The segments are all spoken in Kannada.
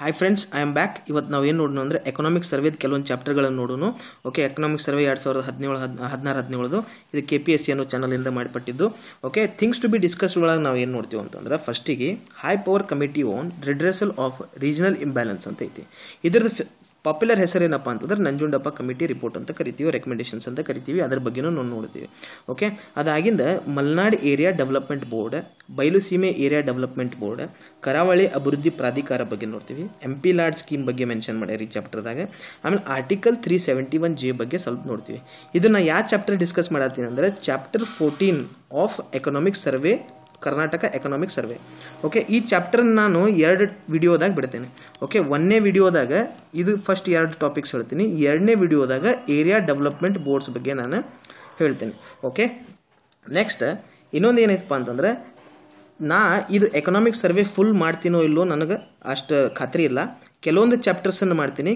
Hi friends, I am back. ಇವತ್ತು ನಾವು ಏನು ನೋಡೋಣ ಅಂದರೆ ಎಕನಾಮಿಕ್ ಸರ್ವೇದ ಕೆಲವೊಂದು ಚಾಪ್ಟರ್ಗಳನ್ನು ನೋಡೋಣ. ಓಕೆ, ಎಕನಾಮಿಕ್ ಸರ್ವೆ 2017 ಇದು KPSC ಅನ್ನೋ ಚಾನಲಿಂದ ಮಾಡಿಪಟ್ಟಿದ್ದು. Okay, things to be discuss ಒಳಗೆ ನಾವು ಏನು ನೋಡ್ತೀವಿ ಅಂತಂದ್ರೆ, ಫಸ್ಟಿಗೆ high power committee on redressal of regional imbalance ಅಂತ ಐತಿ. ಇದ್ರದ್ದು ಪಾಪ್ಯುಲರ್ ಹೆಸರೇನಪ್ಪ ಅಂತಂದ್ರೆ ನಂಜುಂಡಪ್ಪ ಕಮಿಟಿ ರಿಪೋರ್ಟ್ ಅಂತ ಕರಿತೀವಿ, ರೆಕಮೆಂಡೇಶನ್ಸ್ ಅಂತ ಕರಿತೀವಿ. ಅದ್ರ ಬಗ್ಗೆನೂ ನಾವು ನೋಡ್ತೀವಿ. ಓಕೆ, ಅದಾಗಿಂದ Malnad area development board, Bayaluseeme area development board, ಕರಾವಳಿ ಅಭಿವೃದ್ಧಿ ಪ್ರಾಧಿಕಾರ ಬಗ್ಗೆ ನೋಡ್ತೀವಿ. MP ಲಾಡ್ ಸ್ಕೀಮ್ ಬಗ್ಗೆ ಮೆನ್ಷನ್ ಮಾಡ್ಯಾರ ಈ ಚಾಪ್ಟರ್ದಾಗ. ಆಮೇಲೆ ಆರ್ಟಿಕಲ್ 371J ಬಗ್ಗೆ ಸ್ವಲ್ಪ ನೋಡ್ತೀವಿ. ಇದನ್ನ ಯಾವ ಚಾಪ್ಟರ್ ಡಿಸ್ಕಸ್ ಮಾಡತ್ತೀನಿ ಅಂದ್ರೆ chapter 14 of economic survey, Karnataka economic survey. Okay, ಈ ಚಾಪ್ಟರ್ ನಾನು 2 ವಿಡಿಯೋದಾಗ ಬಿಡ್ತೇನೆ. ಓಕೆ, 1ನೇ ವಿಡಿಯೋದಾಗ ಇದು ಫಸ್ಟ್ 2 ಟಾಪಿಕ್ಸ್ ಹೇಳ್ತೀನಿ, 2ನೇ ವಿಡಿಯೋದಾಗ ಏರಿಯಾ ಡೆವಲಪ್ಮೆಂಟ್ ಬೋರ್ಡ್ಸ್ ಬಗ್ಗೆ ನಾನು ಹೇಳ್ತೀನಿ. ಓಕೆ, ನೆಕ್ಸ್ಟ್ ಇನ್ನೊಂದು ಏನೈತಪ್ಪ ಅಂತಂದ್ರೆ, ಇದು ಎಕನಾಮಿಕ್ ಸರ್ವೆ ಫುಲ್ ಮಾಡ್ತೀನೋ ಇಲ್ಲೋ ನನಗೆ ಅಷ್ಟು ಖಾತ್ರಿ ಇಲ್ಲ. ಕೆಲವೊಂದು ಚಾಪ್ಟರ್ಸನ್ನು ಮಾಡ್ತೀನಿ,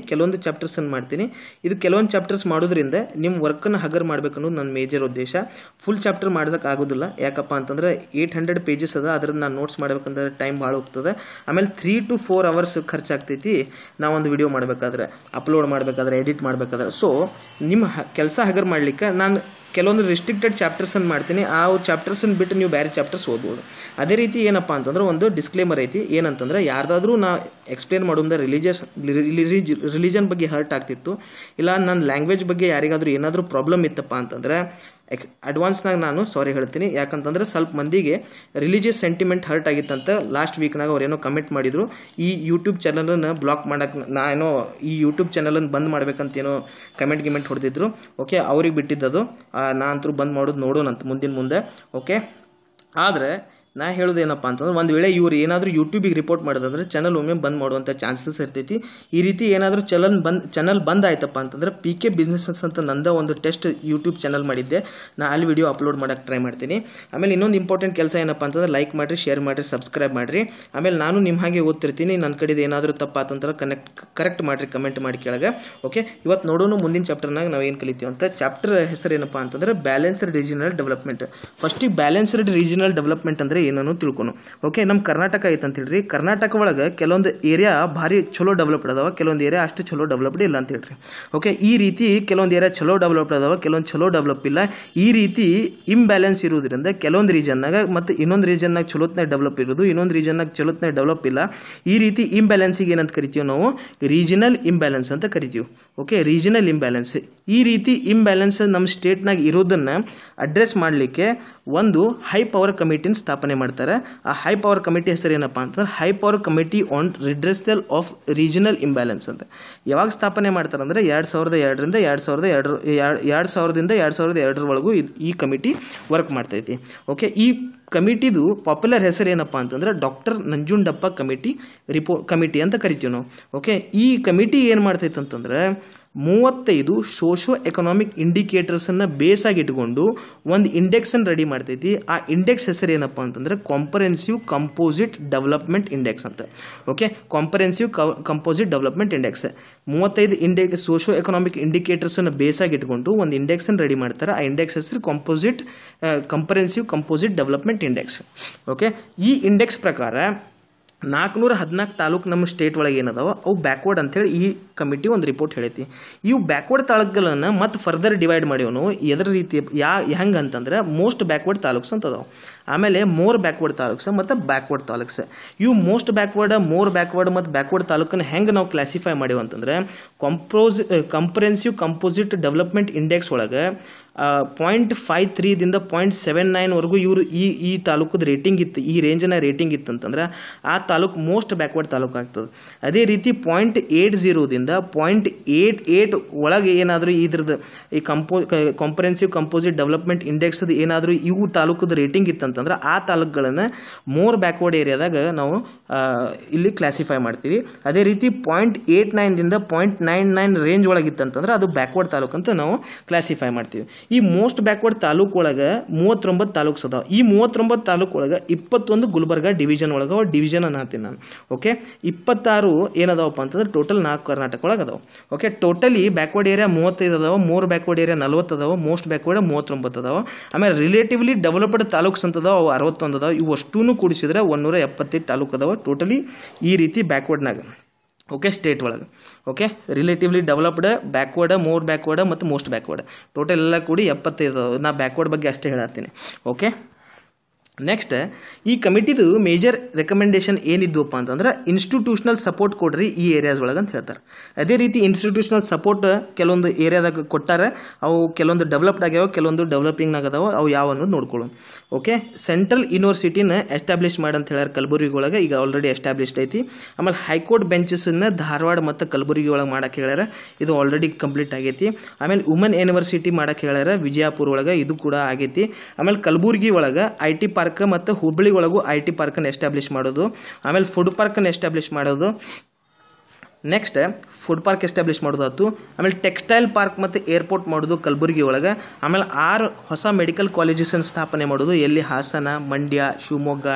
ಇದು ಕೆಲವೊಂದು ಚಾಪ್ಟರ್ಸ್ ಮಾಡೋದ್ರಿಂದ ನಿಮ್ಮ ವರ್ಕನ್ನು ಹಗರ್ ಮಾಡ್ಬೇಕನ್ನೋದು ನನ್ನ ಮೇಜರ್ ಉದ್ದೇಶ. ಫುಲ್ ಚಾಪ್ಟರ್ ಮಾಡೋದಕ್ಕೆ ಆಗೋದಿಲ್ಲ. ಯಾಕಪ್ಪ ಅಂತಂದ್ರೆ 800 ಪೇಜಸ್ ಅದ, ಅದ್ರದ್ದು ನಾನು ನೋಟ್ಸ್ ಮಾಡ್ಬೇಕಂದ್ರೆ ಟೈಮ್ ಭಾಳ ಹೋಗ್ತದೆ. ಆಮೇಲೆ 3 to 4 hours ಖರ್ಚಾಗ್ತೈತಿ ನಾವೊಂದು ವಿಡಿಯೋ ಮಾಡಬೇಕಾದ್ರೆ, ಅಪ್ಲೋಡ್ ಮಾಡಬೇಕಾದ್ರೆ, ಎಡಿಟ್ ಮಾಡಬೇಕಾದ್ರೆ. ಸೊ ನಿಮ್ಮ ಕೆಲಸ ಹಗರ್ ಮಾಡ್ಲಿಕ್ಕೆ ನಾನು ಕೆಲವೊಂದು ರಿಸ್ಟ್ರಿಕ್ಟೆಡ್ ಚಾಪ್ಟರ್ಸ್ ಅನ್ನು ಮಾಡ್ತೀನಿ. ಆ ಚಾಪ್ಟರ್ಸ್ ಬಿಟ್ಟು ನೀವು ಬೇರೆ ಚಾಪ್ಟರ್ಸ್ ಓದ್ಬೋದು. ಅದೇ ರೀತಿ ಏನಪ್ಪಾ ಅಂತಂದ್ರೆ ಒಂದು ಡಿಸ್ಕ್ಲೇಮರ್ ಐತಿ, ಏನಂತಂದ್ರೆ ಯಾರ್ದಾದ್ರೂ ನಾ ಎಕ್ಸ್ಪ್ಲೇನ್ ಮಾಡೋದ ರಿಲಿಜನ್ ಬಗ್ಗೆ ಹರ್ಟ್ ಆಗ್ತಿತ್ತು, ಇಲ್ಲ ನನ್ನ ಲ್ಯಾಂಗ್ವೇಜ್ ಬಗ್ಗೆ ಯಾರಿಗಾದ್ರೂ ಏನಾದರೂ ಪ್ರಾಬ್ಲಮ್ ಇತ್ತಪ್ಪ ಅಂತಂದ್ರೆ ಅಡ್ವಾನ್ಸ್ನಾಗ ನಾನು ಸಾರಿ ಹೇಳ್ತೀನಿ. ಯಾಕಂತಂದ್ರೆ ಸ್ವಲ್ಪ ಮಂದಿಗೆ ರಿಲಿಜಿಯಸ್ ಸೆಂಟಿಮೆಂಟ್ ಹರ್ಟ್ ಆಗಿತ್ತಂತ ಲಾಸ್ಟ್ ವೀಕ್ನಾಗ ಅವ್ರೇನೋ ಕಮೆಂಟ್ ಮಾಡಿದ್ರು. ಈ ಯೂಟ್ಯೂಬ್ ಚಾನಲನ್ನು ಬ್ಲಾಕ್ ಮಾಡಕ್ಕೆ ನಾನೇನೋ ಈ ಯೂಟ್ಯೂಬ್ ಚಾನಲನ್ನು ಬಂದ್ ಮಾಡ್ಬೇಕಂತ ಏನೋ ಕಮೆಂಟ್ ಹೊಡೆದಿದ್ರು. ಓಕೆ, ಅವ್ರಿಗೆ ಬಿಟ್ಟಿದ್ದದು, ನಾ ಅಂತೂ ಬಂದ್ ಮಾಡೋದು ನೋಡೋಣಂತ ಮುಂದೆ. ಓಕೆ, ಆದರೆ ನಾ ಹೇಳೋದೇನಪ್ಪ ಅಂತಂದ್ರೆ, ಒಂದು ವೇಳೆ ಇವ್ರು ಏನಾದರೂ ಯೂಟ್ಯೂಬಿಗೆ ರಿಪೋರ್ಟ್ ಮಾಡೋದಂದ್ರೆ ಚಾನಲ್ ಒಮ್ಮೆ ಬಂದ್ ಮಾಡುವಂಥ ಚಾನ್ಸಸ್ ಇರ್ತೈತಿ. ಈ ರೀತಿ ಏನಾದರೂ ಚಾನಲ್ ಬಂದ್ ಆಯ್ತಪ್ಪ ಅಂತಂದ್ರೆ PK ಬಿಸ್ನೆಸಸ್ ಅಂತ ನಂದ ಒಂದು ಟೆಸ್ಟ್ ಯೂಟ್ಯೂಬ್ ಚಾನಲ್ ಮಾಡಿದ್ದೆ, ನಾ ಅಲ್ಲಿ ವಿಡಿಯೋ ಅಪ್ಲೋಡ್ ಮಾಡಕ್ಕೆ ಟ್ರೈ ಮಾಡ್ತೀನಿ. ಆಮೇಲೆ ಇನ್ನೊಂದು ಇಂಪಾರ್ಟೆಂಟ್ ಕೆಲಸ ಏನಪ್ಪ ಅಂತಂದ್ರೆ, ಲೈಕ್ ಮಾಡಿರಿ, ಶೇರ್ ಮಾಡಿರಿ, ಸಬ್ಸ್ಕ್ರೈಬ್ ಮಾಡಿರಿ. ಆಮೇಲೆ ನಾನು ನಿಮ್ಮ ಹಾಗೆ ಓದ್ತಿರ್ತೀನಿ, ನನ್ನ ಕಡೆದು ಏನಾದರೂ ತಪ್ಪಾತಂದ್ರೆ ಕರೆಕ್ಟ್ ಮಾಡಿರಿ, ಕಮೆಂಟ್ ಮಾಡಿ ಕೆಳಗೆ. ಓಕೆ, ಇವತ್ತು ನೋಡೋಣ ಮುಂದಿನ ಚಾಪ್ಟರ್ನಾಗ ನಾವು ಏನು ಕಲಿತೀವಿ ಅಂತ. ಚಾಪ್ಟರ್ ಹೆಸರು ಏನಪ್ಪ ಅಂತಂದ್ರೆ ಬ್ಯಾಲೆನ್ಸ್ಡ್ ರೀಜನಲ್ ಡೆವಲಪ್ಮೆಂಟ್. ಫಸ್ಟಿಗೆ ಬ್ಯಾಲೆನ್ಸ್ಡ್ ರೀಜನಲ್ ಡೆವಲಪ್ಮೆಂಟ್ ಅಂದ್ರೆ ಏನನ್ನು ತಿಳ್ಕೊನು. ಓಕೆ, ನಮ್ಮ ಕರ್ನಾಟಕ ಐತಂತ ಹೇಳ್ರಿ, ಕರ್ನಾಟಕ ಒಳಗೆ ಕೆಲವೊಂದು ಏರಿಯಾ ಭಾರಿ ಚಲೋ ಡೆವಲಪ್ಡ್ ಅದಾವ, ಕೆಲವೊಂದು ಏರಿಯಾ ಅಷ್ಟು ಚಲೋ ಡೆವಲಪ್ಡ್ ಇಲ್ಲ ಅಂತ ಹೇಳ್ರಿ. ಓಕೆ, ಈ ರೀತಿ ಕೆಲವೊಂದು ಏರಿಯಾ ಚಲೋ ಡೆವಲಪ್ಡ್ ಅದಾವ, ಕೆಲವೊಂದು ಚಲೋ ಡೆವಲಪ್ ಇಲ್ಲ. ಈ ರೀತಿ ಇಂಬ್ಯಾಲೆನ್ಸ್ ಇರೋದ್ರಿಂದ ಕೆಲವೊಂದು ರೀಜನ್ನಾಗ ಮತ್ತು ಇನ್ನೊಂದು ರೀಜನ್ನಾಗ ಚಲೋತ್ನಾಗ ಡೆವಲಪ್ ಇರೋದು, ಇನ್ನೊಂದು ರೀಜನ್ನಾಗ ಚಲೋತ್ನಾಗ ಡೆವಲಪ್ ಇಲ್ಲ. ಈ ರೀತಿ ಇಂಬ್ಯಾಲೆನ್ಸಿಗೆ ಏನಂತ ಕರಿತೀವಿ ನಾವು, ರೀಜನಲ್ ಇಂಬ್ಯಾಲೆನ್ಸ್ ಅಂತ ಕರಿತೀವಿ. Okay, regional imbalance. ಈ ರೀತಿ ಇಂಬ್ಯಾಲೆನ್ಸ್ ನಮ್ಮ ಸ್ಟೇಟ್ನಾಗ ಇರೋದನ್ನ ಅಡ್ರೆಸ್ ಮಾಡಲಿಕ್ಕೆ ಒಂದು ಹೈ ಪವರ್ ಕಮಿಟಿನ ಸ್ಥಾಪನೆ ಮಾಡ್ತಾರೆ. ಆ ಹೈ ಪವರ್ ಕಮಿಟಿ ಹೆಸರು ಏನಪ್ಪಾ ಅಂತಂದ್ರೆ high power committee on redressal of regional imbalance ಅಂತ. ಯಾವಾಗ ಸ್ಥಾಪನೆ ಮಾಡ್ತಾರೆ ಅಂದ್ರೆ 2002ರಿಂದ 2002 ಒಳಗೂ ಈ ಕಮಿಟಿ ವರ್ಕ್ ಮಾಡ್ತೈತಿ. ಓಕೆ, ಈ ಕಮಿಟಿದು ಪಾಪ್ಯುಲರ್ ಹೆಸರು ಏನಪ್ಪಾ ಅಂತಂದ್ರೆ ಡಾಕ್ಟರ್ ನಂಜುಂಡಪ್ಪ ಕಮಿಟಿ ಅಂತ ಕರಿತೀವಿ ನಾವು. ಓಕೆ, ಈ ಕಮಿಟಿ ಏನು ಮಾಡ್ತೈತೆ ಅಂತಂದ್ರೆ 35 ಸೋಶೋ ಎಕನಾಮಿಕ್ ಇಂಡಿಕೇಟರ್ಸ್ ಅನ್ನ ಬೇಸ್ ಆಗಿ ಇಟ್ಕೊಂಡು ಒಂದು ಇಂಡೆಕ್ಸ್ ಅನ್ನು ರೆಡಿ ಮಾಡ್ತೈತಿ. ಆ ಇಂಡೆಕ್ಸ್ ಹೆಸರು ಏನಪ್ಪಾ ಅಂತಂದ್ರೆ ಕಾಂಪ್ರಹೆನ್ಸಿವ್ ಕಂಪೋಸಿಟ್ ಡೆವಲಪ್ಮೆಂಟ್ ಇಂಡೆಕ್ಸ್ ಅಂತ. Okay, comprehensive composite development index 35 socio economic indicators ಅನ್ನು ಬೇಸ್ ಆಗಿ ಇಟ್ಕೊಂಡು ಒಂದು ಇಂಡೆಕ್ಸ್ ಅನ್ನು ರೆಡಿ ಮಾಡ್ತಾರೆ. ಆ ಇಂಡೆಕ್ಸ್ ಹೆಸರು comprehensive composite development index. Okay, ಈ ಇಂಡೆಕ್ಸ್ ಪ್ರಕಾರ 414 ತಾಲೂಕು ನಮ್ಮ ಸ್ಟೇಟ್ ಒಳಗೆ ಏನದಾವ ಅವು ಬ್ಯಾಕ್ವರ್ಡ್ ಅಂತೇಳಿ ಈ ಕಮಿಟಿ ಒಂದು ರಿಪೋರ್ಟ್ ಹೇಳೈತಿ. ಇವು ಬ್ಯಾಕ್ವರ್ಡ್ ತಾಲೂಕುಗಳನ್ನು ಮತ್ತೆ ಫರ್ದರ್ ಡಿವೈಡ್ ಮಾಡಿವನು ಎದ್ರ ರೀತಿ ಹೆಂಗೆ ಅಂತಂದ್ರೆ ಮೋಸ್ಟ್ ಬ್ಯಾಕ್ವರ್ಡ್ ತಾಲೂಕ್ಸ್ ಅಂತ ಅದಾವ, ಆಮೇಲೆ ಮೋರ್ ಬ್ಯಾಕ್ವರ್ಡ್ ತಾಲೂಕ್ಸ್ ಮತ್ತು ಬ್ಯಾಕ್ವರ್ಡ್ ತಾಲೂಕ್ಸ್. ಇವು ಮೋಸ್ಟ್ ಬ್ಯಾಕ್ವರ್ಡ್, ಮೋರ್ ಬ್ಯಾಕ್ವರ್ಡ್ ಮತ್ತು ಬ್ಯಾಕ್ವರ್ಡ್ ತಾಲೂಕನ್ನು ಹೆಂಗೆ ನಾವು ಕ್ಲಾಸಿಫೈ ಮಾಡಿವ ಅಂತಂದ್ರೆ ಕಂಪ್ರಹೆನ್ಸಿವ್ ಕಂಪೋಸಿಟ್ ಡೆವಲಪ್ಮೆಂಟ್ ಇಂಡೆಕ್ಸ್ ಒಳಗೆ 0.53 ದಿಂದ 0.79 ವರೆಗೂ ಇವರು ಈ ತಾಲೂಕದ ರೇಟಿಂಗ್ ಇತ್ತು, ಈ ರೇಂಜ್ನ ರೇಟಿಂಗ್ ಇತ್ತಂತಂದ್ರೆ ಆ ತಾಲೂಕು ಮೋಸ್ಟ್ ಬ್ಯಾಕ್ವರ್ಡ್ ತಾಲೂಕು ಆಗ್ತದೆ. ಅದೇ ರೀತಿ 0.80 ದಿಂದ 0.88 ಒಳಗೆ ಏನಾದರೂ ಇದ್ರದ್ದು ಈ ಕಂಪ್ರಹೆನ್ಸಿವ್ ಕಂಪೋಸಿಟ್ ಡೆವಲಪ್ಮೆಂಟ್ ಇಂಡೆಕ್ಸ್ ಏನಾದರೂ ಇವು ತಾಲೂಕದ ರೇಟಿಂಗ್ ಇತ್ತಂತಂದ್ರೆ ಆ ತಾಲೂಕುಗಳನ್ನು ಮೋರ್ ಬ್ಯಾಕ್ವರ್ಡ್ ಏರಿಯಾದಾಗ ನಾವು ಇಲ್ಲಿ ಕ್ಲಾಸಿಫೈ ಮಾಡ್ತೀವಿ. ಅದೇ ರೀತಿ 0.89 ದಿಂದ 0.99 ರೇಂಜ್ ಒಳಗಿತ್ತಂತಂದ್ರೆ ಅದು ಬ್ಯಾಕ್ವರ್ಡ್ ತಾಲೂಕು ಅಂತ ನಾವು ಕ್ಲಾಸಿಫೈ ಮಾಡ್ತೀವಿ. ಈ ಮೋಸ್ಟ್ ಬ್ಯಾಕ್ವರ್ಡ್ ತಾಲೂಕು ಒಳಗೆ 39 ತಾಲೂಕ್ಸ್ ಅದಾವ. ಈ 39 ತಾಲೂಕು ಒಳಗೆ 21 ಗುಲ್ಬರ್ಗಾ ಡಿವಿಷನ್ ಒಳಗೆ ಡಿವಿಷನ್ ಅನ್ನತ್ತೀನಿ ನಾನು. ಓಕೆ, 26 ಏನದಾವಪ್ಪ ಅಂತಂದ್ರೆ ಟೋಟಲ್ 4 ಕರ್ನಾಟಕ ಒಳಗೆ ಅದಾವ. ಓಕೆ, ಟೋಟಲಿ ಬ್ಯಾಕ್ವರ್ಡ್ ಏರಿಯಾ 35 ಅದಾವ, ಮೋರ್ ಬ್ಯಾಕ್ವರ್ಡ್ ಏರಿಯಾ 40 ಅದಾವ, ಮೋಸ್ಟ್ ಬ್ಯಾಕ್ವರ್ಡ್ 39 ಅದಾವ. ಆಮೇಲೆ ರಿಲೇಟಿವ್ಲಿ ಡೆವಲಪ್ಡ್ ತಾಲೂಕ್ಸ್ ಅಂತ ಅದಾವ, ಅವು 61 ಅದಾವ. ಇವು ಅಷ್ಟೂ ಕೂಡಿಸಿದ್ರೆ 178 ತಾಲೂಕು ಅದಾವ ಟೋಟಲಿ ಈ ರೀತಿ ಬ್ಯಾಕ್ವರ್ಡ್ನಾಗ. ಓಕೆ ಸ್ಟೇಟ್ ಒಳಗೆ. Okay relatively developed, backward, more backward ಮತ್ತು ಮೋಸ್ಟ್ ಬ್ಯಾಕ್ವರ್ಡ್ ಟೋಟಲ್ ಎಲ್ಲ ಕೂಡಿ 75. ನಾ ಬ್ಯಾಕ್ವರ್ಡ್ ಬಗ್ಗೆ ಅಷ್ಟೇ ಹೇಳತ್ತೀನಿ. ಓಕೆ ನೆಕ್ಸ್ಟ್ ಈ ಕಮಿಟಿದು ಮೇಜರ್ ರೆಕಮೆಂಡೇಶನ್ ಏನಿದ್ವಪ್ಪ ಅಂತಂದ್ರೆ ಇನ್ಸ್ಟಿಟ್ಯೂಷನಲ್ ಸಪೋರ್ಟ್ ಕೊಡ್ರಿ ಈ ಏರಿಯಾಸ್ ಒಳಗೆ ಅಂತ ಹೇಳ್ತಾರೆ. ಅದೇ ರೀತಿ ಇನ್ಸ್ಟಿಟ್ಯೂಷನಲ್ ಸಪೋರ್ಟ್ ಕೆಲವೊಂದು ಏರಿಯಾದಾಗ ಕೊಟ್ಟಾರೆ, ಅವು ಕೆಲವೊಂದು ಡೆವಲಪ್ಡ್ ಆಗ್ಯಾವ, ಕೆಲವೊಂದು ಡೆವಲಪಿಂಗ್ ಆಗದಾವ, ಅವು ಯಾವ ಅನ್ನೋದು ನೋಡ್ಕೊಳ್ಳೋಣ. ಓಕೆ ಸೆಂಟ್ರಲ್ ಯೂನಿವರ್ಸಿಟಿನ ಎಸ್ಟಾಬ್ಲಿಷ್ ಮಾಡಿ ಅಂತ ಹೇಳ್ಯಾರ ಕಲಬುರಗಿ ಒಳಗೆ, ಈಗ ಆಲ್ರೆಡಿ ಎಸ್ಟಾಬ್ಲಿಷ್ಡ್ ಐತಿ. ಆಮೇಲೆ ಹೈಕೋರ್ಟ್ ಬೆಂಚಸ್ನ ಧಾರವಾಡ ಮತ್ತು ಕಲಬುರಗಿ ಒಳಗೆ ಮಾಡಕ್ಕೆ ಹೇಳ್ಯಾರ, ಇದು ಆಲ್ರೆಡಿ ಕಂಪ್ಲೀಟ್ ಆಗೈತಿ. ಆಮೇಲೆ ವುಮನ್ ಯೂನಿವರ್ಸಿಟಿ ಮಾಡಕ್ಕೆ ಹೇಳ್ಯಾರ ವಿಜಯಪುರ ಒಳಗೆ, ಇದು ಕೂಡ ಆಗೈತಿ. ಆಮೇಲೆ ಕಲಬುರಗಿ ಒಳಗೆ IT ಪಾರ್ಕ್ ಮತ್ತು ಹುಬ್ಬಳ್ಳಿ ಒಳಗೂ IT ಪಾರ್ಕನ್ನು ಎಸ್ಟಾಬ್ಲಿಷ್ ಮಾಡೋದು. ಆಮೇಲೆ ಫುಡ್ ಪಾರ್ಕನ್ನು ಎಸ್ಟಾಬ್ಲಿಷ್ ಮಾಡೋದು. ನೆಕ್ಸ್ಟ್ ಫುಡ್ ಪಾರ್ಕ್ ಎಸ್ಟಾಬ್ಲಿಷ್ ಮಾಡೋದಾಯ್ತು. ಆಮೇಲೆ ಟೆಕ್ಸ್ಟೈಲ್ ಪಾರ್ಕ್ ಮತ್ತು ಏರ್ಪೋರ್ಟ್ ಮಾಡೋದು ಕಲಬುರಗಿ ಒಳಗೆ. ಆಮೇಲೆ 6 ಹೊಸ ಮೆಡಿಕಲ್ ಕಾಲೇಜಸನ್ನು ಸ್ಥಾಪನೆ ಮಾಡೋದು, ಎಲ್ಲಿ ಹಾಸನ, ಮಂಡ್ಯ, ಶಿವಮೊಗ್ಗ,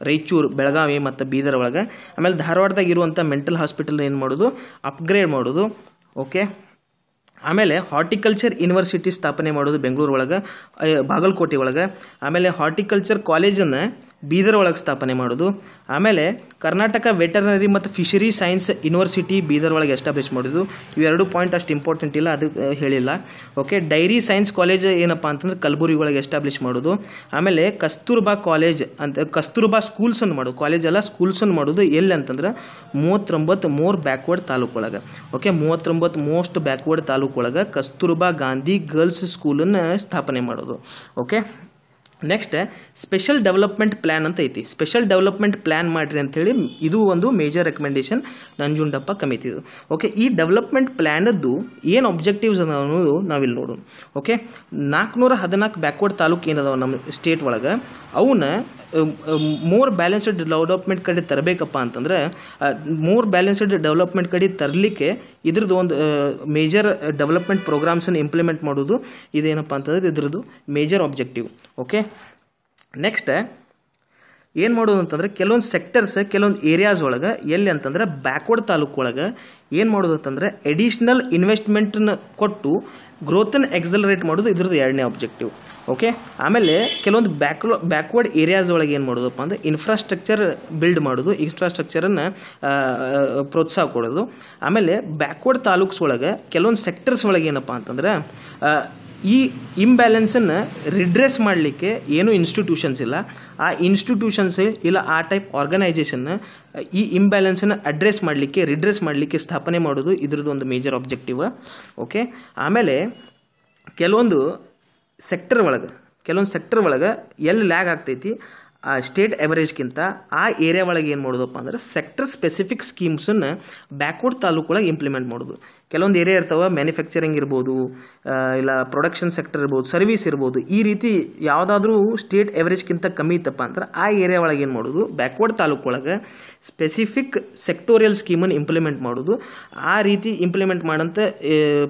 ರಾಯಚೂರು, ಬೆಳಗಾವಿ ಮತ್ತು ಬೀದರ್ ಒಳಗೆ. ಆಮೇಲೆ ಧಾರವಾಡದಾಗ ಇರುವಂಥ ಮೆಂಟಲ್ ಹಾಸ್ಪಿಟಲ್ ಏನು ಮಾಡೋದು, ಅಪ್ಗ್ರೇಡ್ ಮಾಡೋದು. ಓಕೆ ಆಮೇಲೆ ಹಾರ್ಟಿಕಲ್ಚರ್ ಯೂನಿವರ್ಸಿಟಿ ಸ್ಥಾಪನೆ ಮಾಡೋದು ಬೆಂಗಳೂರು ಒಳಗೆ, ಬಾಗಲಕೋಟೆ ಒಳಗೆ. ಆಮೇಲೆ ಹಾರ್ಟಿಕಲ್ಚರ್ ಕಾಲೇಜನ್ನು ಬೀದರ್ ಒಳಗೆ ಸ್ಥಾಪನೆ ಮಾಡೋದು. ಆಮೇಲೆ ಕರ್ನಾಟಕ ವೆಟರ್ನರಿ ಮತ್ತು ಫಿಶರಿ ಸೈನ್ಸ್ ಯೂನಿವರ್ಸಿಟಿ ಬೀದರ್ ಒಳಗೆ ಎಸ್ಟಾಬ್ಲಿಷ್ ಮಾಡೋದು. ಇವೆರಡು ಪಾಯಿಂಟ್ ಅಷ್ಟು ಇಂಪಾರ್ಟೆಂಟ್ ಇಲ್ಲ, ಅದು ಹೇಳಿಲ್ಲ. ಓಕೆ ಡೈರಿ ಸೈನ್ಸ್ ಕಾಲೇಜ್ ಏನಪ್ಪ ಅಂತಂದ್ರೆ ಕಲಬುರಗಿ ಒಳಗೆ ಎಸ್ಟಾಬ್ಲಿಷ್ ಮಾಡೋದು. ಆಮೇಲೆ ಕಸ್ತೂರ್ಬಾ ಕಾಲೇಜ್ ಅಂತ, ಕಸ್ತೂರ್ಬಾ ಸ್ಕೂಲ್ಸನ್ನು ಮಾಡೋದು, ಕಾಲೇಜ್ ಅಲ್ಲ ಸ್ಕೂಲ್ಸನ್ನು ಮಾಡೋದು ಎಲ್ಲಿ ಅಂತಂದ್ರೆ 39 ಮೋರ್ ಬ್ಯಾಕ್ವರ್ಡ್ ತಾಲೂಕು ಒಳಗೆ. ಓಕೆ 39 ಮೋಸ್ಟ್ ಬ್ಯಾಕ್ವರ್ಡ್ ತಾಲೂಕು ಒಳಗೆ ಕಸ್ತೂರ್ಬಾ ಗಾಂಧಿ ಗರ್ಲ್ಸ್ ಸ್ಕೂಲನ್ನು ಸ್ಥಾಪನೆ ಮಾಡೋದು. Okay next special development plan ಅಂತ ಐತಿ, ಸ್ಪೆಷಲ್ ಡೆವಲಪ್ಮೆಂಟ್ ಪ್ಲ್ಯಾನ್ ಮಾಡಿರಿ ಅಂಥೇಳಿ ಇದು ಒಂದು ಮೇಜರ್ ರೆಕಮೆಂಡೇಶನ್ ನಂಜುಂಡಪ್ಪ ಕಮಿಟಿದು. ಓಕೆ ಈ ಡೆವಲಪ್ಮೆಂಟ್ ಪ್ಲ್ಯಾನದ್ದು ಏನು ಅಬ್ಜೆಕ್ಟಿವ್ಸ್ ಅದ ಅನ್ನೋದು ನಾವಿಲ್ಲಿ ನೋಡೋಣ. ಓಕೆ 414 ಬ್ಯಾಕ್ವರ್ಡ್ ತಾಲೂಕು ಏನದಾವ ನಮ್ಮ ಸ್ಟೇಟ್ ಒಳಗೆ, ಅವನ್ನ ಮೋರ್ ಬ್ಯಾಲೆನ್ಸ್ಡ್ ಡೆವಲಪ್ಮೆಂಟ್ ಕಡೆ ತರಬೇಕಪ್ಪ ಅಂತಂದ್ರೆ, ಮೋರ್ ಬ್ಯಾಲೆನ್ಸ್ಡ್ ಡೆವಲಪ್ಮೆಂಟ್ ಕಡೆ ತರಲಿಕ್ಕೆ ಇದ್ರದ್ದು ಒಂದು ಮೇಜರ್ ಡೆವಲಪ್ಮೆಂಟ್ ಪ್ರೋಗ್ರಾಮ್ಸನ್ನು ಇಂಪ್ಲಿಮೆಂಟ್ ಮಾಡೋದು ಇದೇನಪ್ಪ ಅಂತಂದ್ರೆ ಇದ್ರದ್ದು ಮೇಜರ್ ಆಬ್ಜೆಕ್ಟಿವ್. ಓಕೆ ನೆಕ್ಸ್ಟ್ ಏನು ಮಾಡೋದು ಅಂತಂದ್ರೆ ಕೆಲವೊಂದು ಸೆಕ್ಟರ್ಸ್, ಕೆಲವೊಂದು ಏರಿಯಾಸ್ ಒಳಗೆ ಎಲ್ಲಿ ಅಂತಂದ್ರೆ ಬ್ಯಾಕ್ವರ್ಡ್ ತಾಲೂಕು ಒಳಗೆ ಏನು ಮಾಡೋದು ಅಂತಂದ್ರೆ ಎಡಿಷನಲ್ ಇನ್ವೆಸ್ಟ್ಮೆಂಟ್ನ ಕೊಟ್ಟು ಗ್ರೋತನ್ನು ಎಕ್ಸಲರೇಟ್ ಮಾಡೋದು ಇದ್ರದ್ದು ಎರಡನೇ ಆಬ್ಜೆಕ್ಟಿವ್. ಓಕೆ ಆಮೇಲೆ ಕೆಲವೊಂದು ಬ್ಯಾಕ್ವರ್ಡ್ ಏರಿಯಾಸ್ ಒಳಗೆ ಏನು ಮಾಡೋದಪ್ಪ ಅಂದರೆ ಇನ್ಫ್ರಾಸ್ಟ್ರಕ್ಚರ್ ಬಿಲ್ಡ್ ಮಾಡೋದು, ಇನ್ಫ್ರಾಸ್ಟ್ರಕ್ಚರನ್ನು ಪ್ರೋತ್ಸಾಹ ಕೊಡೋದು. ಆಮೇಲೆ ಬ್ಯಾಕ್ವರ್ಡ್ ತಾಲೂಕ್ಸ್ ಒಳಗೆ ಕೆಲವೊಂದು ಸೆಕ್ಟರ್ಸ್ ಒಳಗೆ ಏನಪ್ಪ ಅಂತಂದ್ರೆ ಈ ಇಂಬ್ಯಾಲೆನ್ಸನ್ನು ರಿಡ್ರೆಸ್ ಮಾಡಲಿಕ್ಕೆ ಏನೂ ಇನ್ಸ್ಟಿಟ್ಯೂಷನ್ಸ್ ಇಲ್ಲ, ಆ ಇನ್ಸ್ಟಿಟ್ಯೂಷನ್ಸ್ ಇಲ್ಲ ಆ ಟೈಪ್ ಆರ್ಗನೈಜೇಷನ್ನ ಈ ಇಂಬ್ಯಾಲೆನ್ಸನ್ನು ಅಡ್ರೆಸ್ ಮಾಡಲಿಕ್ಕೆ, ರಿಡ್ರೆಸ್ ಮಾಡಲಿಕ್ಕೆ ಸ್ಥಾಪನೆ ಮಾಡೋದು ಇದ್ರದ್ದು ಒಂದು ಮೇಜರ್ ಆಬ್ಜೆಕ್ಟಿವ್. ಓಕೆ ಆಮೇಲೆ ಕೆಲವೊಂದು ಸೆಕ್ಟರ್ ಒಳಗೆ ಎಲ್ಲಿ ಲ್ಯಾಗ್ ಆಗ್ತೈತಿ ಆ ಸ್ಟೇಟ್ ಎವರೇಜ್ಗಿಂತ ಆ ಏರಿಯಾ ಒಳಗೆ ಏನು ಮಾಡೋದಪ್ಪ ಅಂದ್ರೆ ಸೆಕ್ಟರ್ ಸ್ಪೆಸಿಫಿಕ್ ಸ್ಕೀಮ್ಸನ್ನು ಬ್ಯಾಕ್ವರ್ಡ್ ತಾಲೂಕು ಒಳಗೆ ಇಂಪ್ಲಿಮೆಂಟ್ ಮಾಡೋದು. ಕೆಲವೊಂದು ಏರಿಯಾ ಇರ್ತಾವೆ, ಮ್ಯಾನುಫ್ಯಾಕ್ಚರಿಂಗ್ ಇರ್ಬೋದು, ಇಲ್ಲ ಪ್ರೊಡಕ್ಷನ್ ಸೆಕ್ಟರ್ ಇರ್ಬೋದು, ಸರ್ವಿಸ್ ಇರ್ಬೋದು, ಈ ರೀತಿ ಯಾವುದಾದ್ರೂ ಸ್ಟೇಟ್ ಎವರೇಜ್ಗಿಂತ ಕಮ್ಮಿ ಇತ್ತಪ್ಪ ಅಂದ್ರೆ ಆ ಏರಿಯಾ ಒಳಗೆ ಏನು ಮಾಡೋದು ಬ್ಯಾಕ್ವರ್ಡ್ ತಾಲೂಕು ಒಳಗೆ ಸ್ಪೆಸಿಫಿಕ್ ಸೆಕ್ಟೋರಿಯಲ್ ಸ್ಕೀಮನ್ನು ಇಂಪ್ಲಿಮೆಂಟ್ ಮಾಡೋದು. ಆ ರೀತಿ ಇಂಪ್ಲಿಮೆಂಟ್ ಮಾಡೋಂಥ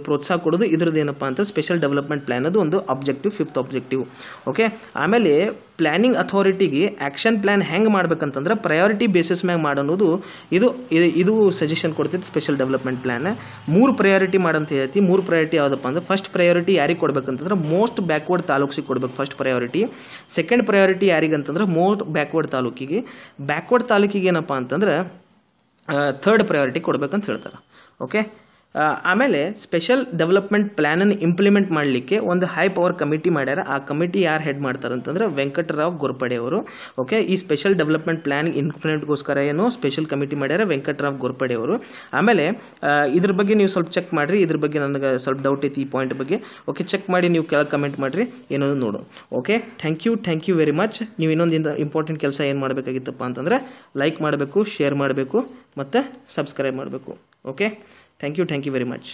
ಪ್ರೋತ್ಸಾಹ ಕೊಡೋದು ಇದ್ರದ್ದು ಏನಪ್ಪ ಅಂತ ಸ್ಪೆಷಲ್ ಡೆವಲಪ್ಮೆಂಟ್ ಪ್ಲ್ಯಾನ್ ಅದು ಒಂದು ಆಬ್ಜೆಕ್ಟಿವ್, 5th ಆಬ್ಜೆಕ್ಟಿವ್. ಓಕೆ ಆಮೇಲೆ ಪ್ಲ್ಯಾನಿಂಗ್ ಅಥಾರಿಟಿಗೆ ಆ್ಯಕ್ಷನ್ ಪ್ಲ್ಯಾನ್ ಹೆಂಗೆ ಮಾಡ್ಬೇಕಂತಂದ್ರೆ ಪ್ರಯಾರಿಟಿ ಬೇಸಿಸ್ ಮ್ಯಾಗ ಮಾಡೋದು ಇದು ಸಜೆಷನ್ ಕೊಡ್ತೈತಿ ಸ್ಪೆಷಲ್ ಡೆವಲಪ್ಮೆಂಟ್ ಪ್ಲ್ಯಾನ್. 3 ಪ್ರಯಾರಿಟಿ ಮಾಡಂತ ಹೇಳ್ತಿ. 3 ಪ್ರಯಾರಿಟಿ ಯಾವುದಪ್ಪ ಅಂದ್ರೆ ಫಸ್ಟ್ ಪ್ರಯಾರಿಟಿ ಯಾರಿಗೆ ಕೊಡ್ಬೇಕಂತಂದ್ರೆ ಮೋಸ್ಟ್ ಬ್ಯಾಕ್ವರ್ಡ್ ತಾಲೂಕಿಗೆ ಕೊಡ್ಬೇಕು ಫಸ್ಟ್ ಪ್ರಯಾರಿಟಿ. ಸೆಕೆಂಡ್ ಪ್ರಯಾರಿಟಿ ಯಾರಿಗಂತಂದ್ರೆ ಮೋಸ್ಟ್ ಬ್ಯಾಕ್ವರ್ಡ್ ತಾಲೂಕಿಗೆ. ಬ್ಯಾಕ್ವರ್ಡ್ ತಾಲೂಕಿಗೆ ಏನಪ್ಪ ಅಂತಂದ್ರೆ 3rd ಪ್ರಯಾರಿಟಿ ಕೊಡ್ಬೇಕಂತ ಹೇಳ್ತಾರೆ. ಓಕೆ ಆಮೇಲೆ ಸ್ಪೆಷಲ್ ಡೆವಲಪ್ಮೆಂಟ್ ಪ್ಲ್ಯಾನನ್ನು ಇಂಪ್ಲಿಮೆಂಟ್ ಮಾಡಲಿಕ್ಕೆ ಒಂದು ಹೈ ಪವರ್ ಕಮಿಟಿ ಮಾಡ್ಯಾರ. ಆ ಕಮಿಟಿ ಯಾರು ಹೆಡ್ ಮಾಡ್ತಾರೆ ಅಂತಂದ್ರೆ ವೆಂಕಟರಾವ್ ಗೋರ್ಪಡೆ ಅವರು. ಓಕೆ ಈ ಸ್ಪೆಷಲ್ ಡೆವಲಪ್ಮೆಂಟ್ ಪ್ಲ್ಯಾನ್ ಇಂಪ್ಲಿಮೆಂಟ್ಗೋಸ್ಕರ ಏನು ಸ್ಪೆಷಲ್ ಕಮಿಟಿ ಮಾಡ್ಯಾರ ವೆಂಕಟರಾವ್ ಗೋರ್ಪಡೆ ಅವರು. ಆಮೇಲೆ ಇದ್ರ ಬಗ್ಗೆ ನೀವು ಸ್ವಲ್ಪ ಚೆಕ್ ಮಾಡಿರಿ, ಇದ್ರ ಬಗ್ಗೆ ನನಗೆ ಸ್ವಲ್ಪ ಡೌಟ್ ಐತಿ ಈ ಪಾಯಿಂಟ್ ಬಗ್ಗೆ. ಓಕೆ ಚೆಕ್ ಮಾಡಿ ನೀವು ಕೆಳಗೆ ಕಮೆಂಟ್ ಮಾಡಿರಿ, ಏನೋದು ನೋಡು. Okay thank you very much. ನೀವು ಇನ್ನೊಂದು ಇಂಪಾರ್ಟೆಂಟ್ ಕೆಲಸ ಏನು ಮಾಡಬೇಕಾಗಿತ್ತಪ್ಪ ಅಂತಂದ್ರೆ ಲೈಕ್ ಮಾಡಬೇಕು, ಶೇರ್ ಮಾಡಬೇಕು ಮತ್ತು ಸಬ್ಸ್ಕ್ರೈಬ್ ಮಾಡಬೇಕು. Okay thank you very much.